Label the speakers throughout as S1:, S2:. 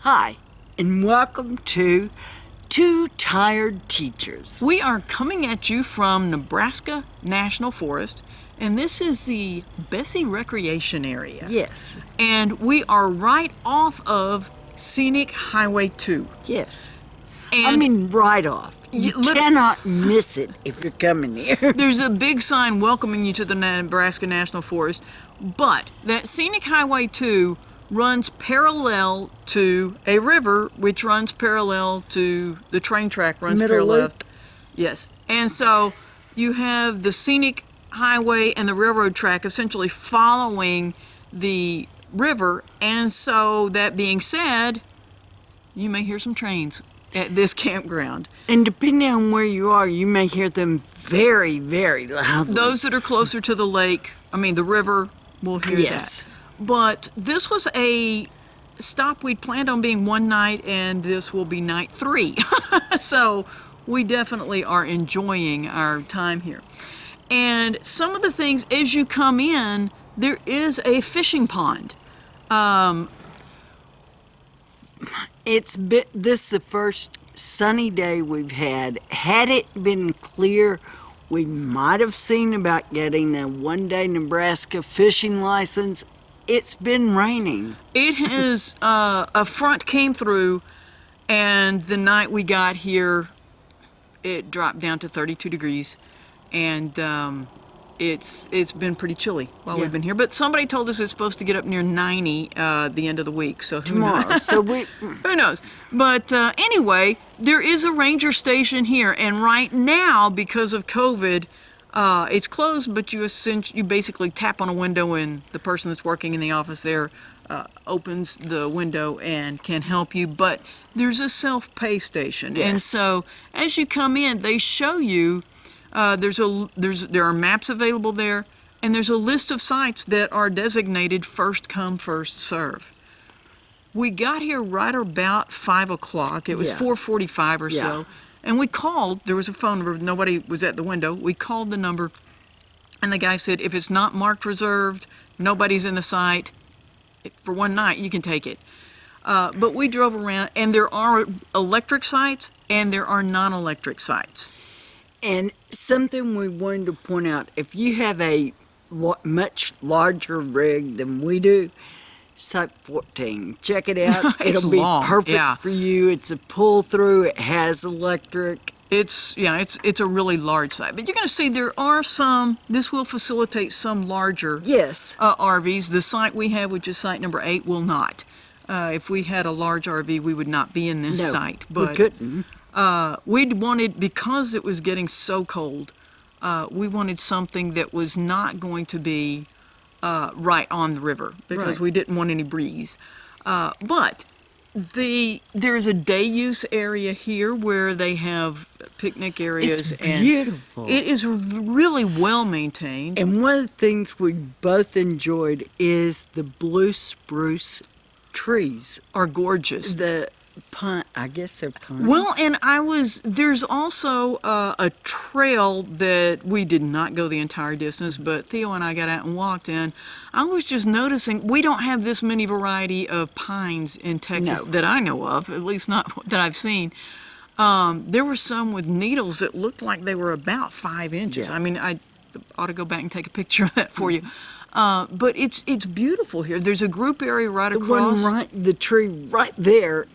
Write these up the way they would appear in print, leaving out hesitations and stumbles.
S1: Hi, and welcome to Two Tired Teachers.
S2: We are coming at you from Nebraska National Forest, and this is the Bessie Recreation Area.
S1: Yes.
S2: And we are right off of Scenic Highway 2.
S1: Yes.
S2: And
S1: right off. You cannot miss it if you're coming here.
S2: there's a big sign welcoming you to the Nebraska National Forest, but that Scenic Highway 2 runs parallel to a river, which runs parallel to the train track, runs
S1: Middle
S2: parallel.
S1: loop.
S2: Yes. And so you have the Scenic Highway and the railroad track essentially following the river. And so that being said, you may hear some trains at this campground.
S1: And depending on where you are, you may hear them very, very loudly.
S2: Those that are closer to the lake, the river, will hear
S1: Yes.
S2: that. But this was a stop we'd planned on being one night, and this will be night 3. So we definitely are enjoying our time here. And some of the things, as you come in, there is a fishing pond.
S1: This is the first sunny day we've had. Had it been clear, we might have seen about getting a one-day Nebraska fishing license. It's been raining.
S2: It has, a front came through, and the night we got here, it dropped down to 32 degrees, and it's been pretty chilly while we've been here. But somebody told us it's supposed to get up near 90 the end of the week, so who
S1: Tomorrow.
S2: knows?
S1: So
S2: Who knows? But anyway, there is a ranger station here, and right now, because of COVID, it's closed, but you basically tap on a window, and the person that's working in the office there opens the window and can help you. But there's a self-pay station,
S1: Yes.
S2: and so as you come in, they show you. There are maps available there, and there's a list of sites that are designated first come, first serve. We got here right about 5 o'clock. It was 4:45 or so. And we called. There was a phone number. Nobody was at the window. We called the number, and the guy said, if it's not marked reserved, nobody's in the site, for one night, you can take it. But we drove around, and there are electric sites, and there are non-electric sites.
S1: And something we wanted to point out, if you have a much larger rig than we do, Site 14, check it out. It'll be
S2: long,
S1: perfect for you. It's a pull-through. It has electric.
S2: It's a really large site. But you're going to see there are some, this will facilitate some larger
S1: Yes.
S2: RVs. The site we have, which is site number 8, will not. If we had a large RV, we would not be in this site. But
S1: we couldn't.
S2: We'd wanted, because it was getting so cold, we wanted something that was not going to be right on the river, because we didn't want any breeze. But there's a day use area here where they have picnic areas.
S1: It's beautiful.
S2: And it is really well maintained.
S1: And one of the things we both enjoyed is the blue spruce trees.
S2: Are gorgeous.
S1: The I guess they're pines.
S2: Well, and there's also a trail that we did not go the entire distance, but Theo and I got out and walked in. I was just noticing we don't have this many variety of pines in Texas that I know of, at least not that I've seen. There were some with needles that looked like they were about 5 inches.
S1: Yeah.
S2: I ought to go back and take a picture of that for you. But it's beautiful here. There's a group area right across.
S1: The tree right there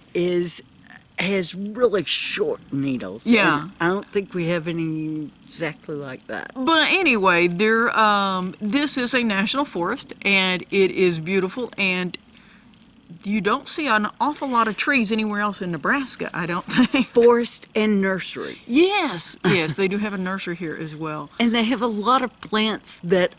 S1: has really short needles.
S2: Yeah.
S1: And I don't think we have any exactly like that.
S2: But anyway, this is a national forest, and it is beautiful, and you don't see an awful lot of trees anywhere else in Nebraska, I don't think.
S1: Forest and nursery.
S2: Yes, they do have a nursery here as well.
S1: And they have a lot of plants that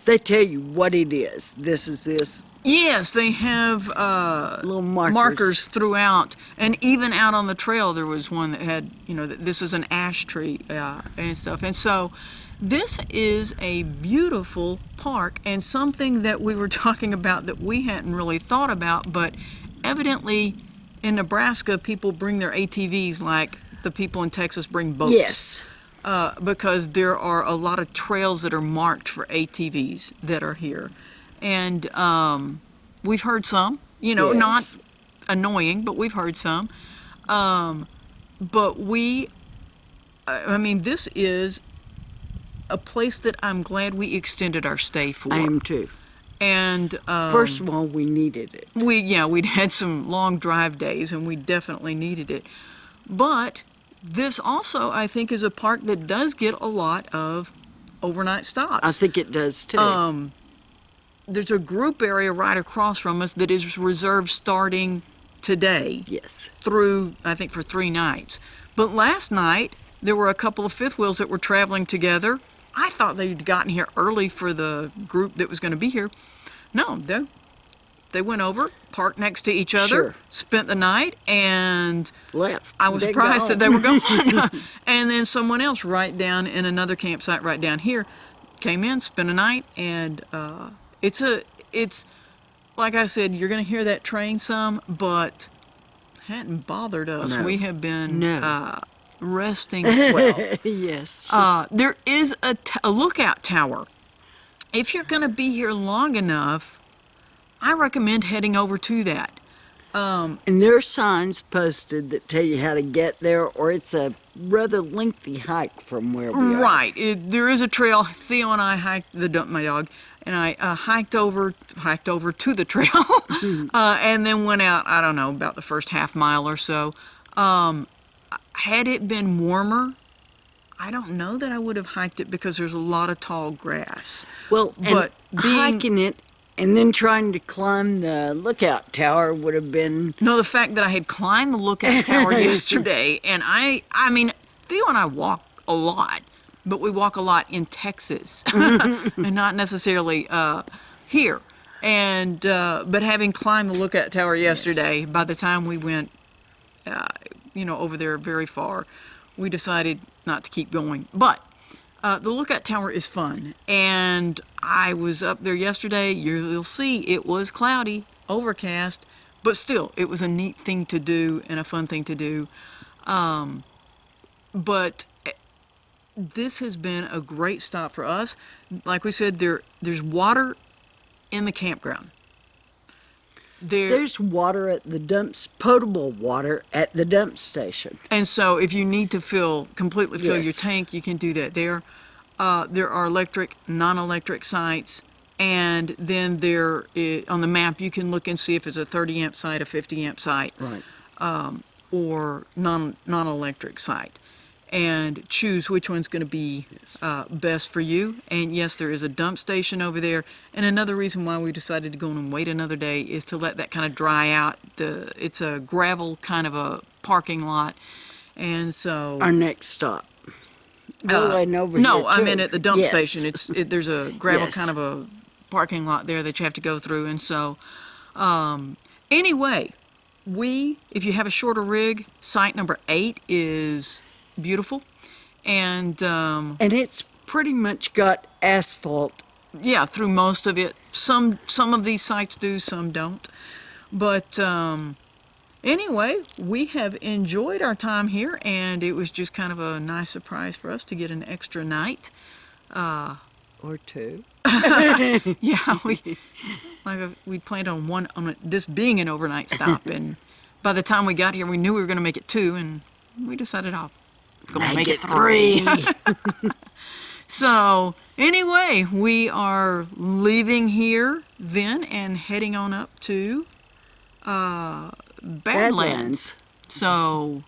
S1: they tell you what it is. This is this.
S2: Yes, they have
S1: Little
S2: markers throughout, and even out on the trail there was one that had, that this is an ash tree and stuff. And so this is a beautiful park, and something that we were talking about that we hadn't really thought about, but evidently in Nebraska people bring their ATVs like the people in Texas bring boats.
S1: Yes.
S2: Because there are a lot of trails that are marked for ATVs that are here. And we've heard some,
S1: Yes.
S2: not annoying, but we've heard some. But this is a place that I'm glad we extended our stay for.
S1: I am too.
S2: And
S1: First of all, we needed it.
S2: we'd had some long drive days, and we definitely needed it. But this also, I think, is a park that does get a lot of overnight stops.
S1: I think it does too.
S2: There's a group area right across from us that is reserved starting today.
S1: Yes.
S2: Through, I think, for 3 nights. But last night, there were a couple of fifth wheels that were traveling together. I thought they'd gotten here early for the group that was going to be here. No, they went over, parked next to each other,
S1: Sure.
S2: spent the night, and
S1: Left.
S2: I was
S1: They
S2: surprised that
S1: gone.
S2: they were gone. And then someone else right down in another campsite right down here came in, spent a night, and it's like I said, you're going to hear that train some, but hadn't bothered us.
S1: No.
S2: We have been
S1: No.
S2: resting well.
S1: Yes.
S2: There is a lookout tower. If you're going to be here long enough, I recommend heading over to that.
S1: And there are signs posted that tell you how to get there, or it's a rather lengthy hike from where we are.
S2: Right. There is a trail. Theo and I hiked my dog, and I hiked over to the trail, and then went out. I don't know, about the first half mile or so. Had it been warmer, I don't know that I would have hiked it because there's a lot of tall grass.
S1: Well,
S2: But
S1: and
S2: being-
S1: hiking it and then trying to climb the lookout tower would have been.
S2: No, the fact that I had climbed the lookout tower yesterday, and I mean, Theo and I walk a lot, but we walk a lot in Texas, and not necessarily here. And but having climbed the lookout tower yesterday, by the time we went, over there very far, we decided not to keep going. But the lookout tower is fun, and I was up there yesterday. You'll see it was cloudy, overcast, but still, it was a neat thing to do and a fun thing to do. But this has been a great stop for us. Like we said, there's water in the campground.
S1: There's water at the dumps, potable water at the dump station.
S2: And so if you need to completely fill your
S1: Yes.
S2: tank, you can do that there. There are electric, non-electric sites, and then on the map you can look and see if it's a 30 amp site, a 50 amp site,
S1: Right.
S2: or non-electric site, and choose which one's going to be best for you. And yes, there is a dump station over there. And another reason why we decided to go and wait another day is to let that kind of dry out. It's a gravel kind of a parking lot, and so
S1: Our next stop. Going over
S2: no,
S1: here,
S2: I
S1: too.
S2: mean at the dump
S1: Yes.
S2: station. There's a gravel
S1: Yes.
S2: kind of a parking lot there that you have to go through, and so anyway, if you have a shorter rig, site number 8 is beautiful, and
S1: And it's pretty much got asphalt.
S2: yeah, through most of it. Some of these sites do, some don't. But anyway, we have enjoyed our time here, and it was just kind of a nice surprise for us to get an extra night.
S1: Or two.
S2: Yeah, we planned on this being an overnight stop, and by the time we got here, we knew we were going to make it 2, and we decided I'll go make it 3. So anyway, we are leaving here then and heading on up to Badlands. So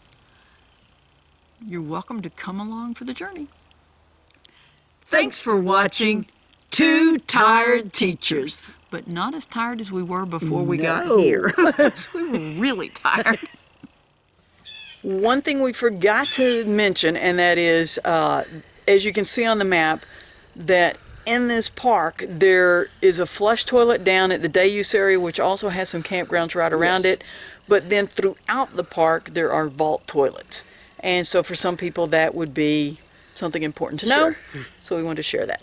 S2: you're welcome to come along for the journey. Thanks for watching
S1: Two Tired Teachers.
S2: But not as tired as we were before we got
S1: No.
S2: here. We were really tired. One thing we forgot to mention, and that is, as you can see on the map, that in this park there is a flush toilet down at the day use area, which also has some campgrounds right around
S1: Yes.
S2: it. But then throughout the park there are vault toilets. And so for some people that would be something important to know.
S1: Sure.
S2: So we wanted to share that.